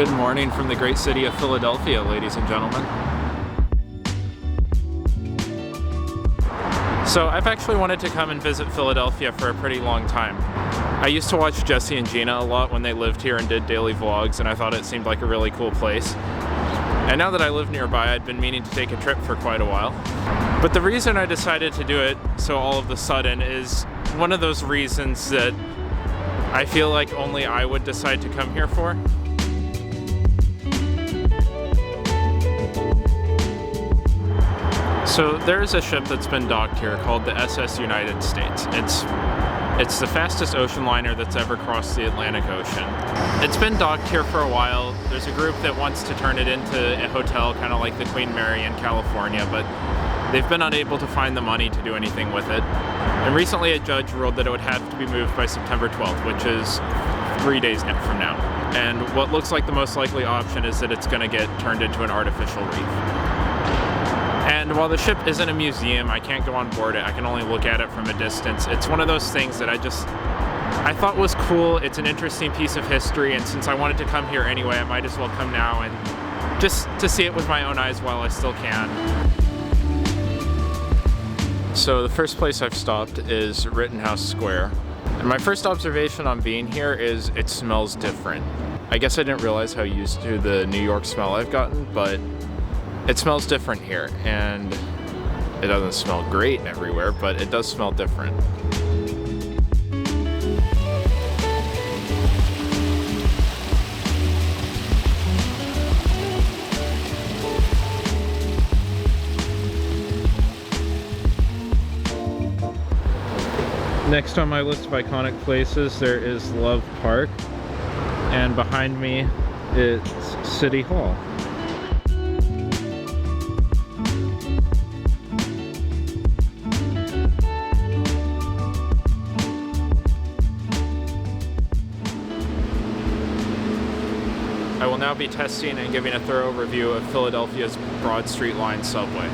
Good morning from the great city of Philadelphia, ladies and gentlemen. So I've actually wanted to come and visit Philadelphia for a pretty long time. I used to watch Jesse and Gina a lot when they lived here and did daily vlogs, and I thought it seemed like a really cool place. And now that I live nearby, I'd been meaning to take a trip for quite a while. But the reason I decided to do it so all of a sudden is one of those reasons that I feel like only I would decide to come here for. So there's a ship that's been docked here called the SS United States. It's the fastest ocean liner that's ever crossed the Atlantic Ocean. It's been docked here for a while. There's a group that wants to turn it into a hotel, kind of like the Queen Mary in California, but they've been unable to find the money to do anything with it. And recently a judge ruled that it would have to be moved by September 12th, which is 3 days from now. And what looks like the most likely option is that it's going to get turned into an artificial reef. And while the ship isn't a museum, I can't go on board it. I can only look at it from a distance. It's one of those things that I thought was cool. It's an interesting piece of history, and since I wanted to come here anyway, I might as well come now and just to see it with my own eyes while I still can. So the first place I've stopped is Rittenhouse Square. And my first observation on being here is it smells different. I guess I didn't realize how used to the New York smell I've gotten, but it smells different here, and it doesn't smell great everywhere, but it does smell different. Next on my list of iconic places, there is Love Park, and behind me it's City Hall. I will now be testing and giving a thorough review of Philadelphia's Broad Street Line subway.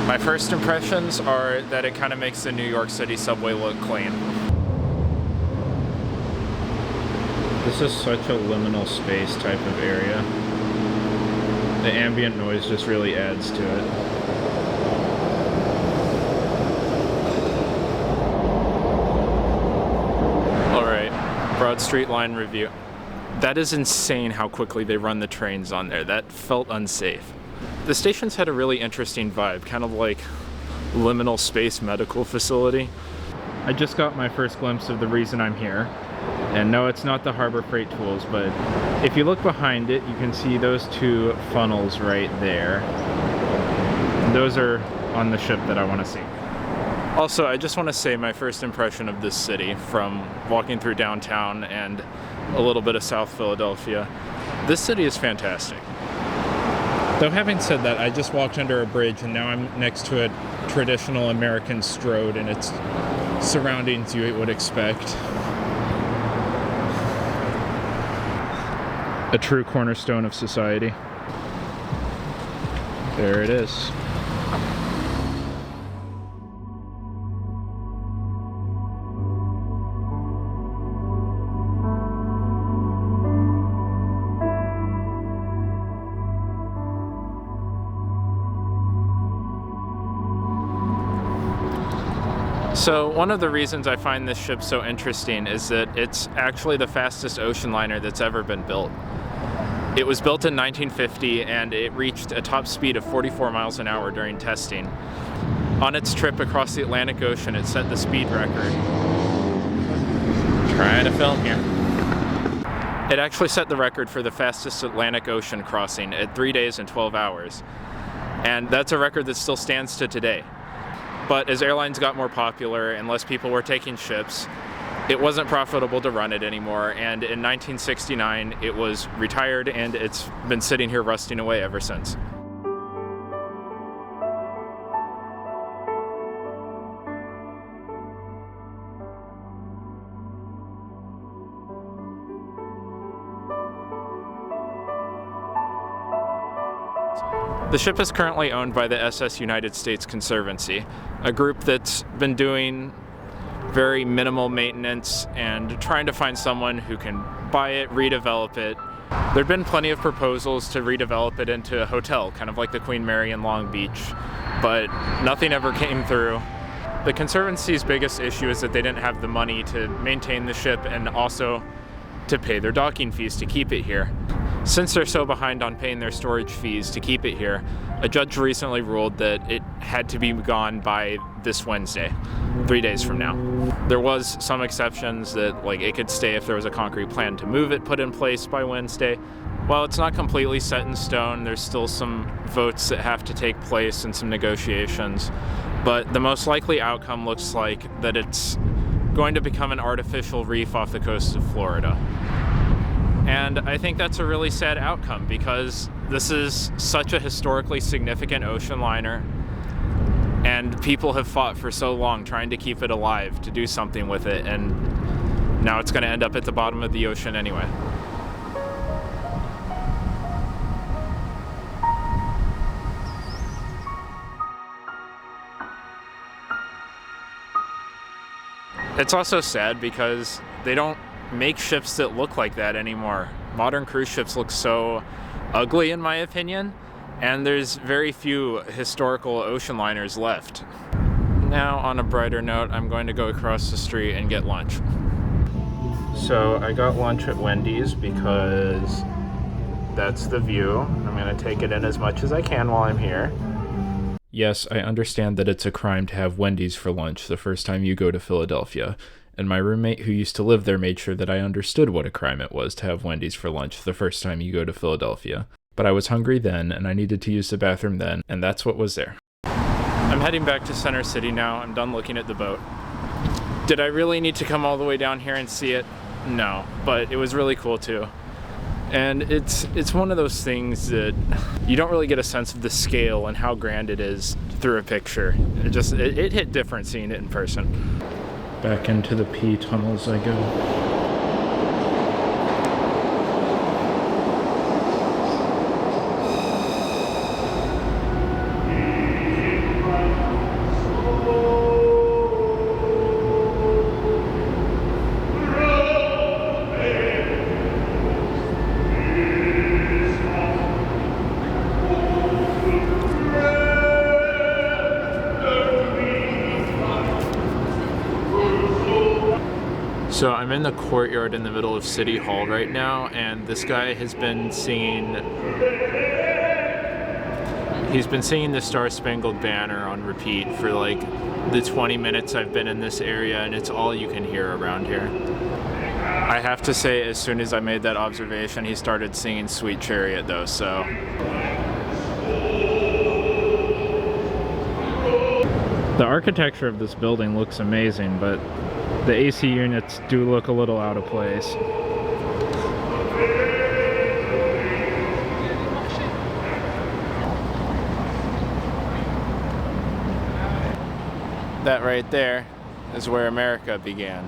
My first impressions are that it kind of makes the New York City subway look clean. This is such a liminal space type of area. The ambient noise just really adds to it. Alright, Broad Street Line review. That is insane how quickly they run the trains on there. That felt unsafe. The stations had a really interesting vibe, kind of like liminal space medical facility. I just got my first glimpse of the reason I'm here. And no, it's not the Harbor Freight tools, but if you look behind it, you can see those two funnels right there. And those are on the ship that I want to see. Also, I just want to say my first impression of this city from walking through downtown and a little bit of South Philadelphia. This city is fantastic. Though having said that, I just walked under a bridge and now I'm next to a traditional American Strode and its surroundings you would expect. A true cornerstone of society. There it is. So one of the reasons I find this ship so interesting is that it's actually the fastest ocean liner that's ever been built. It was built in 1950 and it reached a top speed of 44 miles an hour during testing. On its trip across the Atlantic Ocean, it set the speed record. Trying to film here. It actually set the record for the fastest Atlantic Ocean crossing at 3 days and 12 hours. And that's a record that still stands to today. But as airlines got more popular and less people were taking ships, it wasn't profitable to run it anymore, and in 1969 it was retired and it's been sitting here rusting away ever since. The ship is currently owned by the SS United States Conservancy, a group that's been doing very minimal maintenance and trying to find someone who can buy it, redevelop it, There'd been plenty of proposals to redevelop it into a hotel, kind of like the Queen Mary in Long Beach, but nothing ever came through. The Conservancy's biggest issue is that they didn't have the money to maintain the ship and also to pay their docking fees to keep it here. Since they're so behind on paying their storage fees to keep it here, a judge recently ruled that it had to be gone by this Wednesday, 3 days from now. There was some exceptions that like it could stay if there was a concrete plan to move it put in place by Wednesday. While it's not completely set in stone, there's still some votes that have to take place and some negotiations. But the most likely outcome looks like that it's going to become an artificial reef off the coast of Florida. And I think that's a really sad outcome because this is such a historically significant ocean liner, and people have fought for so long trying to keep it alive, to do something with it, and now it's going to end up at the bottom of the ocean anyway. It's also sad because they don't make ships that look like that anymore. Modern cruise ships look so ugly in my opinion, and there's very few historical ocean liners left. Now, on a brighter note, I'm going to go across the street and get lunch. So I got lunch at Wendy's because that's the view. I'm going to take it in as much as I can while I'm here. Yes, I understand that it's a crime to have Wendy's for lunch the first time you go to Philadelphia, and my roommate who used to live there made sure that I understood what a crime it was to have Wendy's for lunch the first time you go to Philadelphia. But I was hungry then, and I needed to use the bathroom then, and that's what was there. I'm heading back to Center City now. I'm done looking at the boat. Did I really need to come all the way down here and see it? No, but it was really cool too. And it's one of those things that you don't really get a sense of the scale and how grand it is through a picture. It hit different seeing it in person. Back into the P tunnels I go. So I'm in the courtyard in the middle of City Hall right now, and this guy has been singing, he's been singing the Star Spangled Banner on repeat for like the 20 minutes I've been in this area, and it's all you can hear around here. I have to say, as soon as I made that observation, he started singing Sweet Chariot though, so. The architecture of this building looks amazing, but the AC units do look a little out of place. That right there is where America began.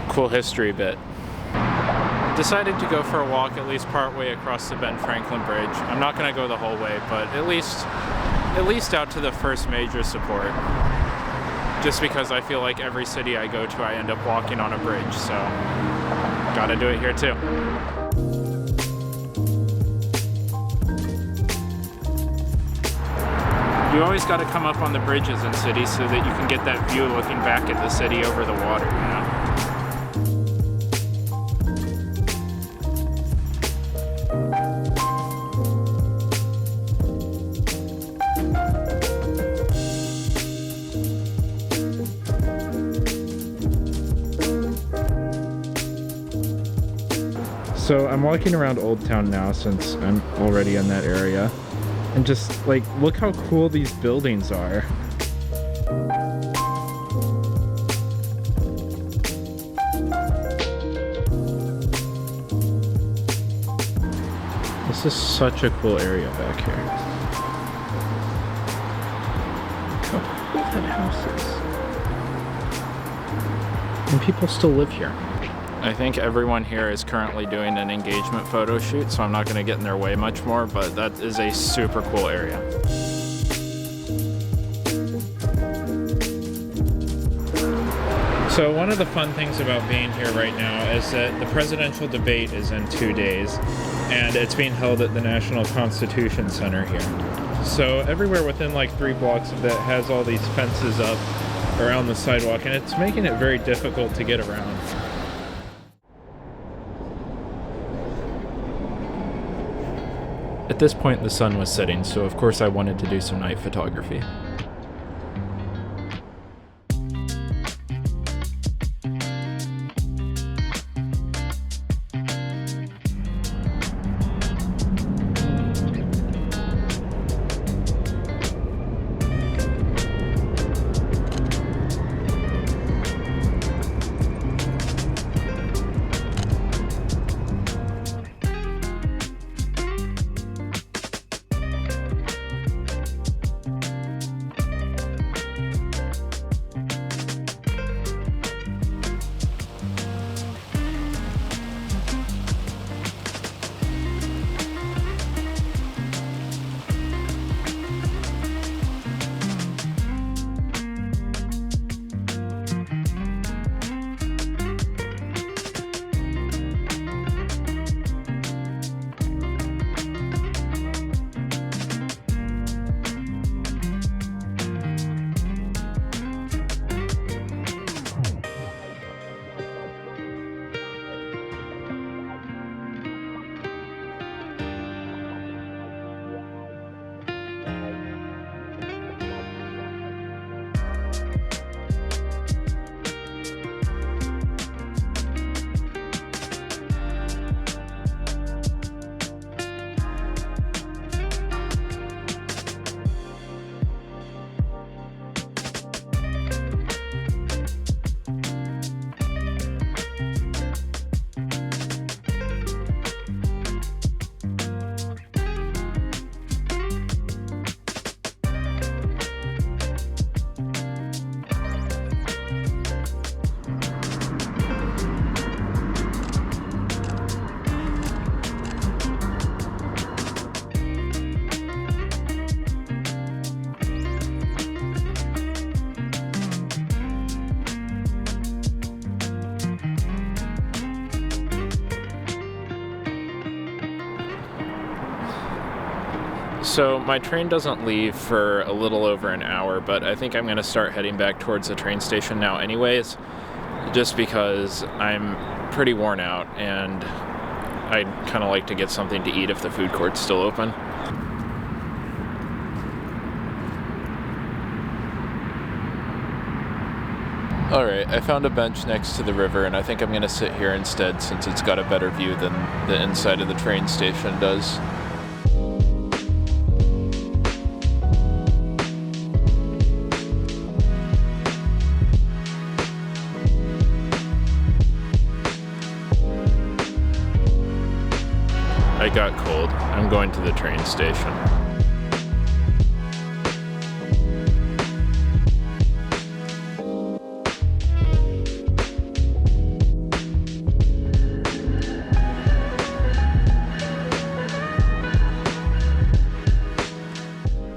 Cool history bit. Decided to go for a walk at least part way across the Ben Franklin Bridge. I'm not going to go the whole way, but at least out to the first major support. Just because I feel like every city I go to, I end up walking on a bridge, so gotta do it here too. You always gotta come up on the bridges in cities so that you can get that view looking back at the city over the water, you know? So I'm walking around Old Town now since I'm already in that area, and just like, look how cool these buildings are. This is such a cool area back here. Look how cool that house is. And people still live here. I think everyone here is currently doing an engagement photo shoot, so I'm not going to get in their way much more, but that is a super cool area. So one of the fun things about being here right now is that the presidential debate is in 2 days, and it's being held at the National Constitution Center here. So everywhere within like 3 blocks of that has all these fences up around the sidewalk, and it's making it very difficult to get around. At this point the sun was setting, so of course I wanted to do some night photography. So my train doesn't leave for a little over an hour, but I think I'm going to start heading back towards the train station now anyways, just because I'm pretty worn out and I'd kind of like to get something to eat if the food court's still open. Alright, I found a bench next to the river and I think I'm going to sit here instead since it's got a better view than the inside of the train station does. I got cold. I'm going to the train station.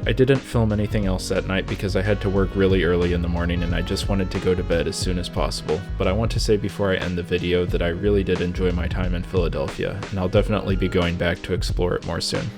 I didn't film anything else that night because I had to work really early in the morning and I just wanted to go to bed as soon as possible. But I want to say before I end the video that I really did enjoy my time in Philadelphia, and I'll definitely be going back to explore it more soon.